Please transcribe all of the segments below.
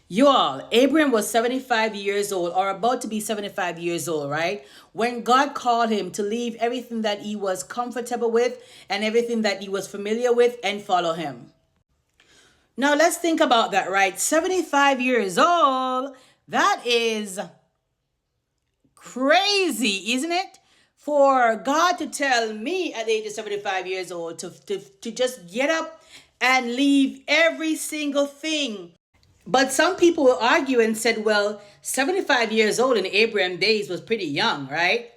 You all, Abraham was 75 years old or about to be 75 years old, right? When God called him to leave everything that he was comfortable with and everything that he was familiar with and follow him. Now let's think about that, right? 75 years old, that is crazy, isn't it? For God to tell me at the age of 75 years old to just get up and leave every single thing. But some people will argue and said, well, 75 years old in Abraham days was pretty young, right?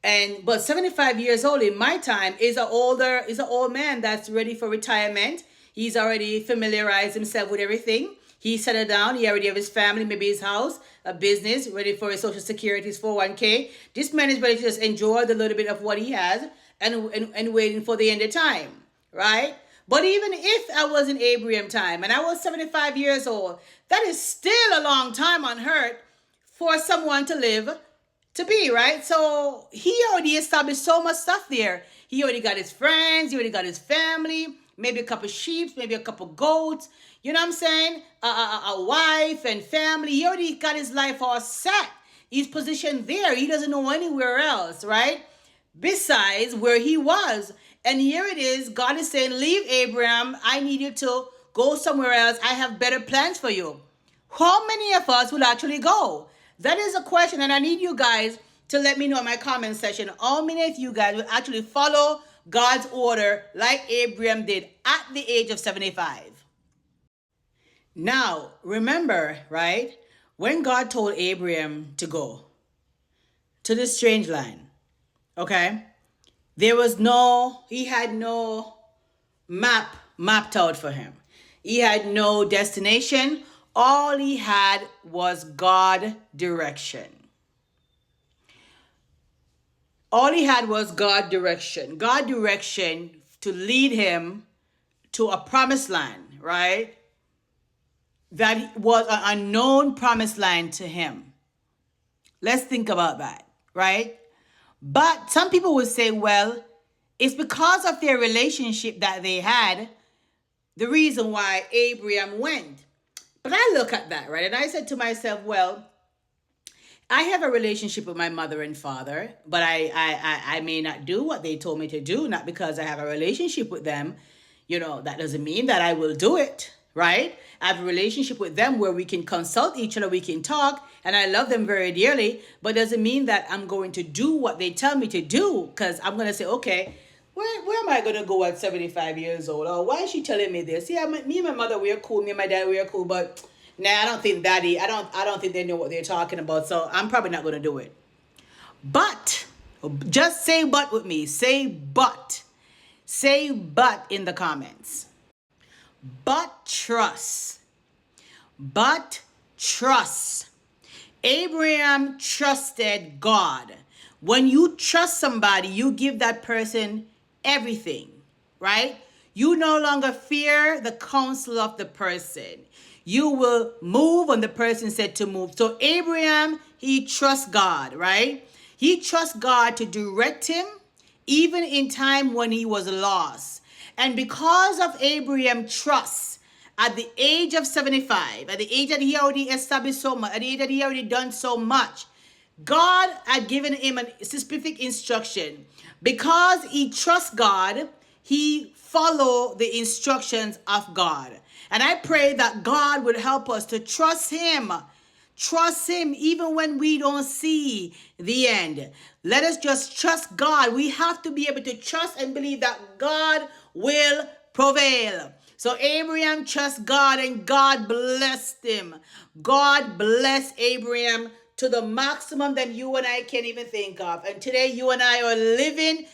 And but 75 years old in my time is an old man that's ready for retirement. He's already familiarized himself with everything. He settled down. He already have his family, maybe his house, a business, ready for his social security, his 401k. This man is ready to just enjoy the little bit of what he has and waiting for the end of time, right? But even if I was in Abraham time and I was 75 years old, that is still a long time on earth for someone to live to be, right? So he already established so much stuff there. He already got his friends, he already got his family, maybe a couple sheep, maybe a couple goats. You know what I'm saying? A wife and family. He already got his life all set. He's positioned there. He doesn't know anywhere else, right? Besides where he was. And here it is. God is saying, leave Abraham. I need you to go somewhere else. I have better plans for you. How many of us will actually go? That is a question, and I need you guys to let me know in my comment section. How many of you guys will actually follow God's order like Abraham did at the age of 75? Now, remember, right? When God told Abraham to go to the strange land, okay? He had no map mapped out for him. He had no destination. All he had was God direction. All he had was God direction. God direction to lead him to a promised land, right? That was an unknown promised land to him. Let's think about that, right? But some people would say, well, it's because of their relationship that they had, the reason why Abraham went. But I look at that, right? And I said to myself, well, I have a relationship with my mother and father, but I may not do what they told me to do, not because I have a relationship with them. That doesn't mean that I will do it, right? I have a relationship with them where we can consult each other, we can talk, and I love them very dearly, but doesn't mean that I'm going to do what they tell me to do, because I'm going to say, okay, where am I going to go at 75 years old? Or why is she telling me this? Yeah, me and my mother, we're cool. Me and my dad, we're cool, but nah, I don't think they know what they're talking about, so I'm probably not going to do it. But, just say but with me. Say but. Say but in the comments. But trust. But trust. Abraham trusted God. When you trust somebody, you give that person everything, right? You no longer fear the counsel of the person. You will move when the person said to move. So Abraham, he trusts God, right? He trusts God to direct him even in time when he was lost. And because of Abraham's trust, at the age of 75, at the age that he already established so much, at the age that he already done so much, God had given him a specific instruction. Because he trusts God, he follow the instructions of God. And I pray that God would help us to trust him. Trust him even when we don't see the end. Let us just trust God. We have to be able to trust and believe that God will prevail. So Abraham trusts God and God blessed him. God blessed Abraham to the maximum that you and I can even think of. And today you and I are living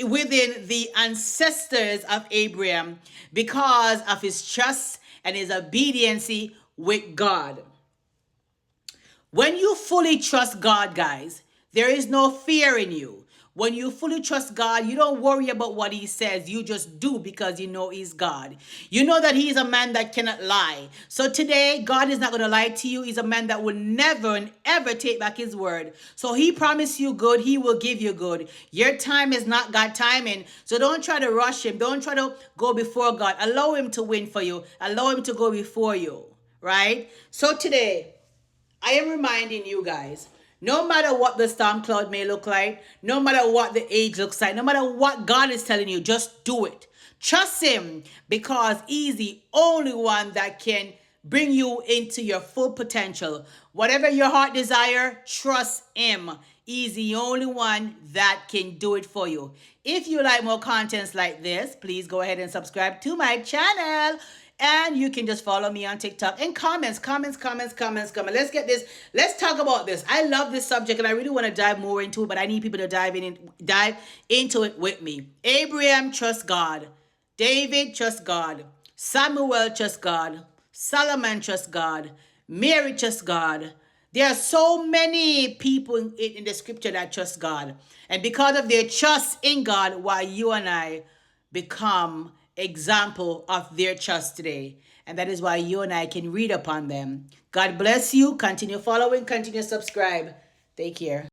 within the ancestors of Abraham because of his trust and his obedience with God. When you fully trust God, guys, there is no fear in you. When you fully trust God, you don't worry about what he says. You just do because you know he's God. You know that he is a man that cannot lie. So today, God is not going to lie to you. He's a man that will never and ever take back his word. So he promised you good. He will give you good. Your time is not God timing. So don't try to rush him. Don't try to go before God. Allow him to win for you. Allow him to go before you. right? So today, I am reminding you guys, no matter what the storm cloud may look like, no matter what the age looks like, no matter what God is telling you, just do it. Trust Him, because He's the only one that can bring you into your full potential. Whatever your heart desire, trust Him. He's the only one that can do it for you. If you like more contents like this, please go ahead and subscribe to my channel. And you can just follow me on TikTok and comments. Let's get this. Let's talk about this. I love this subject and I really want to dive more into it, but I need people to dive into it with me. Abraham trusts God. David trusts God. Samuel trusts God. Solomon trusts God. Mary trusts God. There are so many people in the scripture that trust God. And because of their trust in God, why you and I become example of their trust today. And that is why you and I can read upon them. God bless you. Continue following. Continue subscribe. Take care.